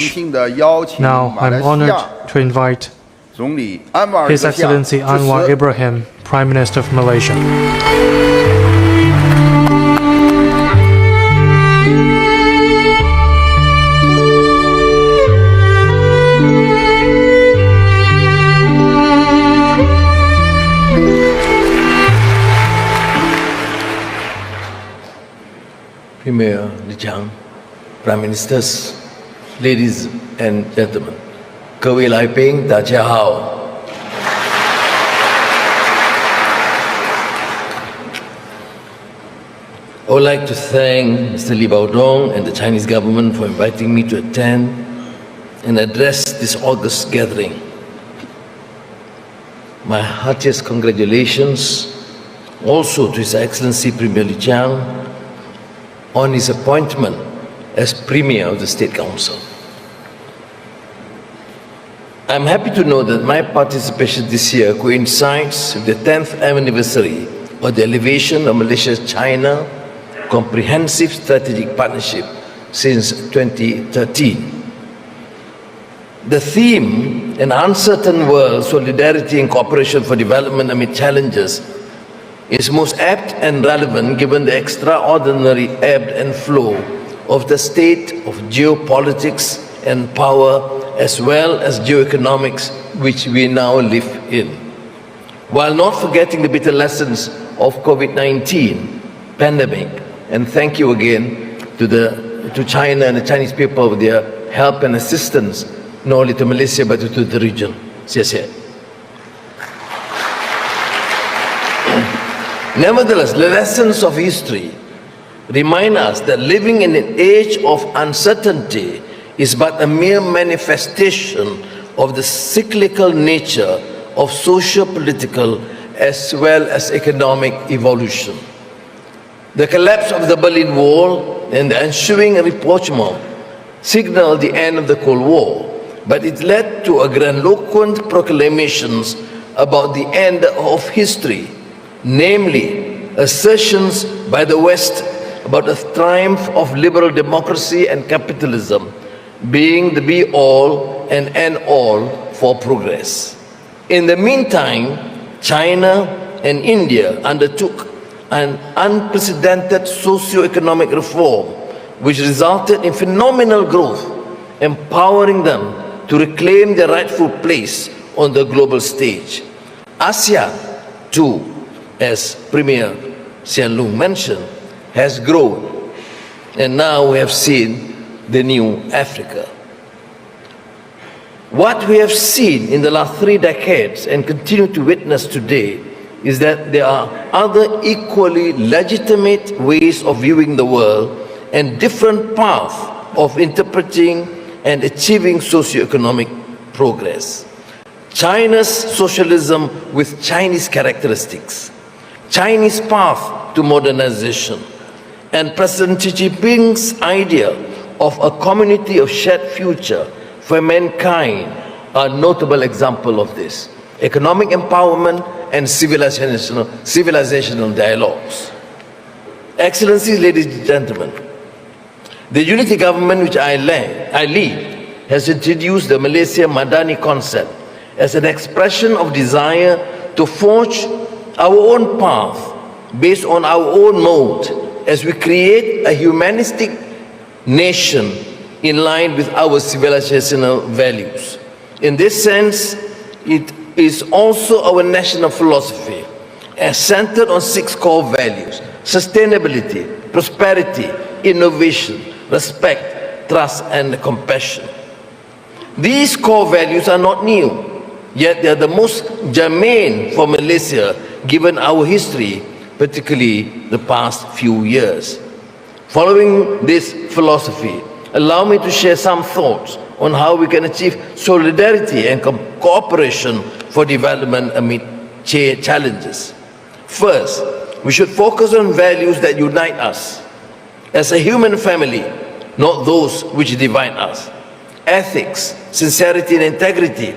Now I'm honored to invite His Excellency Anwar Ibrahim, Prime Minister of Malaysia. Premier Li Chang, Prime Ministers, ladies and gentlemen, 各位来宾，大家好。I would like to thank Mr. Li Baodong and the Chinese government for inviting me to attend and address this august gathering. My heartiest congratulations also to His Excellency Premier Li Chang on his appointment as Premier of the State Council. I'm happy to know that my participation this year coincides with the 10th anniversary of the elevation of Malaysia-China Comprehensive Strategic Partnership since 2013. The theme, An Uncertain World, Solidarity and Cooperation for Development Amid Challenges, is most apt and relevant given the extraordinary ebb and flow of the state of geopolitics and power as well as geoeconomics which we now live in. While not forgetting the bitter lessons of COVID-19 pandemic, and thank you again to China and the Chinese people for their help and assistance, not only to Malaysia but to the region. 谢谢. Nevertheless, the lessons of history remind us that living in an age of uncertainty is but a mere manifestation of the cyclical nature of socio-political as well as economic evolution. The collapse of the Berlin Wall and the ensuing rapprochement signaled the end of the Cold War, but it led to grandiloquent proclamations about the end of history, namely assertions by the West about the triumph of liberal democracy and capitalism being the be-all and end-all for progress. In the meantime, China and India undertook an unprecedented socio-economic reform which resulted in phenomenal growth, empowering them to reclaim their rightful place on the global stage. ASEAN, too, as Premier Hsien Loong mentioned, has grown, and now we have seen the new Africa. What we have seen in the last 3 decades and continue to witness today is that there are other equally legitimate ways of viewing the world and different paths of interpreting and achieving socio-economic progress. China's socialism with Chinese characteristics, Chinese path to modernization, and President Xi Jinping's idea of a community of shared future for mankind are notable examples of this. Economic empowerment and civilizational dialogues. Excellencies, ladies and gentlemen, the unity government which I lead has introduced the Malaysia Madani concept as an expression of desire to forge our own path based on our own mode as we create a humanistic nation in line with our civilizational values. In this sense, it is also our national philosophy, as centered on 6 core values: sustainability, prosperity, innovation, respect, trust, and compassion. These core values are not new, yet they are the most germane for Malaysia given our history, particularly the past few years. Following this philosophy, allow me to share some thoughts on how we can achieve solidarity and cooperation for development amid challenges. First, we should focus on values that unite us as a human family, not those which divide us. Ethics, sincerity, and integrity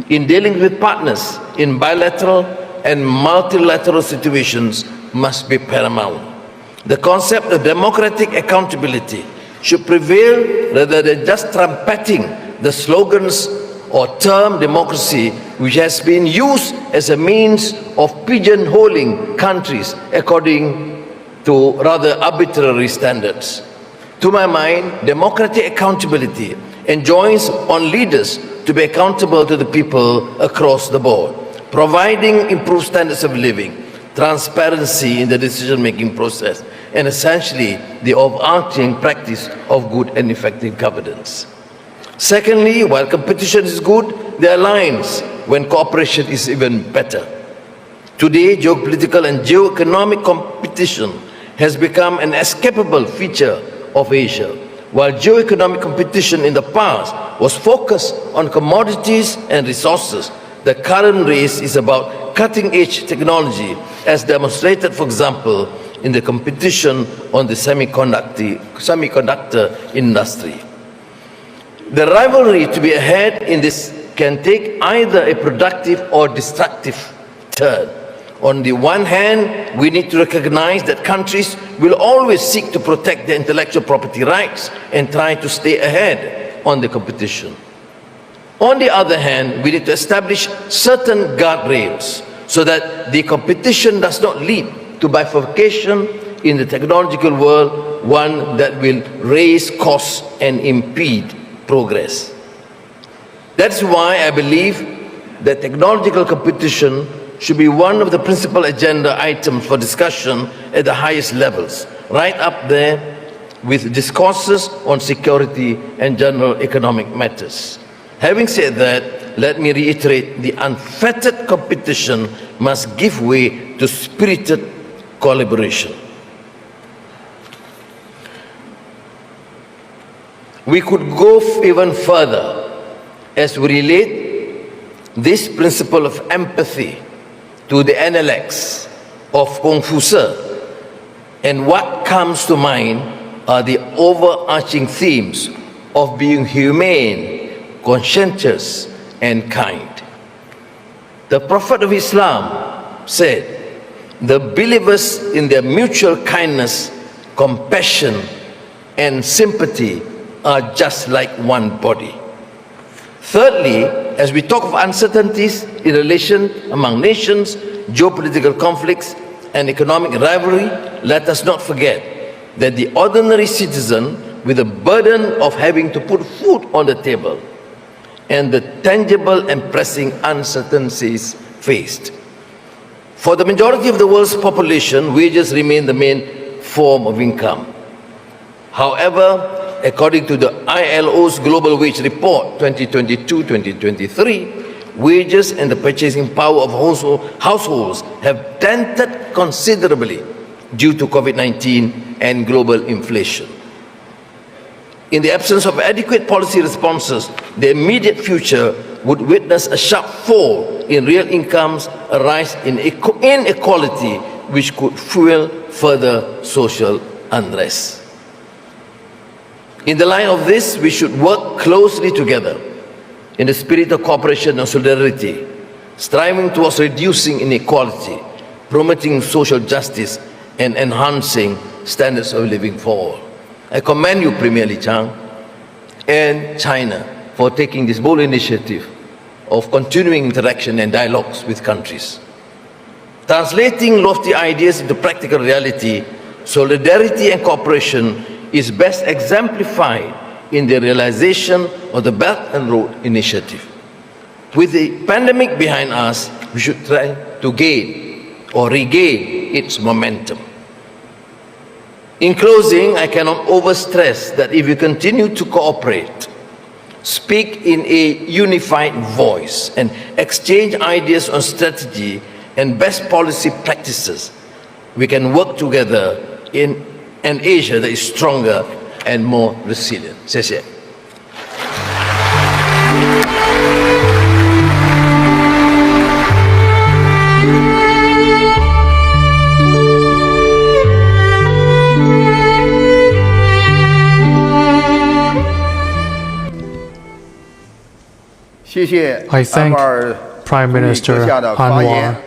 in dealing with partners in bilateral and multilateral situations must be paramount. The concept of democratic accountability should prevail rather than just trumpeting the slogans or term democracy, which has been used as a means of pigeonholing countries according to rather arbitrary standards. To my mind, democratic accountability enjoins on leaders to be accountable to the people across the board, providing improved standards of living, transparency in the decision-making process, and essentially the overarching practice of good and effective governance. Secondly, while competition is good, there are lines when cooperation is even better. Today, geopolitical and geoeconomic competition has become an escapable feature of Asia. While geoeconomic competition in the past was focused on commodities and resources, the current race is about cutting-edge technology, as demonstrated, for example, in the competition on the semiconductor industry. The rivalry to be ahead in this can take either a productive or destructive turn. On the one hand, we need to recognize that countries will always seek to protect their intellectual property rights and try to stay ahead on the competition. On the other hand, we need to establish certain guardrails so that the competition does not lead to bifurcation in the technological world, one that will raise costs and impede progress. That's why I believe that technological competition should be one of the principal agenda items for discussion at the highest levels, right up there with discourses on security and general economic matters. Having said that, let me reiterate, the unfettered competition must give way to spirited collaboration. We could go even further as we relate this principle of empathy to the Analects of Confucius, and what comes to mind are the overarching themes of being humane, conscientious, and kind. The Prophet of Islam said, the believers in their mutual kindness, compassion, and sympathy are just like one body. Thirdly, as we talk of uncertainties in relation among nations, geopolitical conflicts, and economic rivalry, let us not forget that the ordinary citizen with the burden of having to put food on the table and the tangible and pressing uncertainties faced. For the majority of the world's population, wages remain the main form of income. However, according to the ILO's Global Wage Report 2022-2023, wages and the purchasing power of households have dented considerably due to COVID-19 and global inflation. In the absence of adequate policy responses, the immediate future would witness a sharp fall in real incomes, a rise in inequality, which could fuel further social unrest. In the light of this, we should work closely together in the spirit of cooperation and solidarity, striving towards reducing inequality, promoting social justice, and enhancing standards of living for all. I commend you, Premier Li Qiang, and China for taking this bold initiative of continuing interaction and dialogues with countries. Translating lofty ideas into practical reality, solidarity and cooperation is best exemplified in the realization of the Belt and Road Initiative. With the pandemic behind us, we should try to gain or regain its momentum. In closing, I cannot overstress that if we continue to cooperate, speak in a unified voice, and exchange ideas on strategy and best policy practices, we can work together in an Asia that is stronger and more resilient. 谢谢。I thank Prime Minister Anwar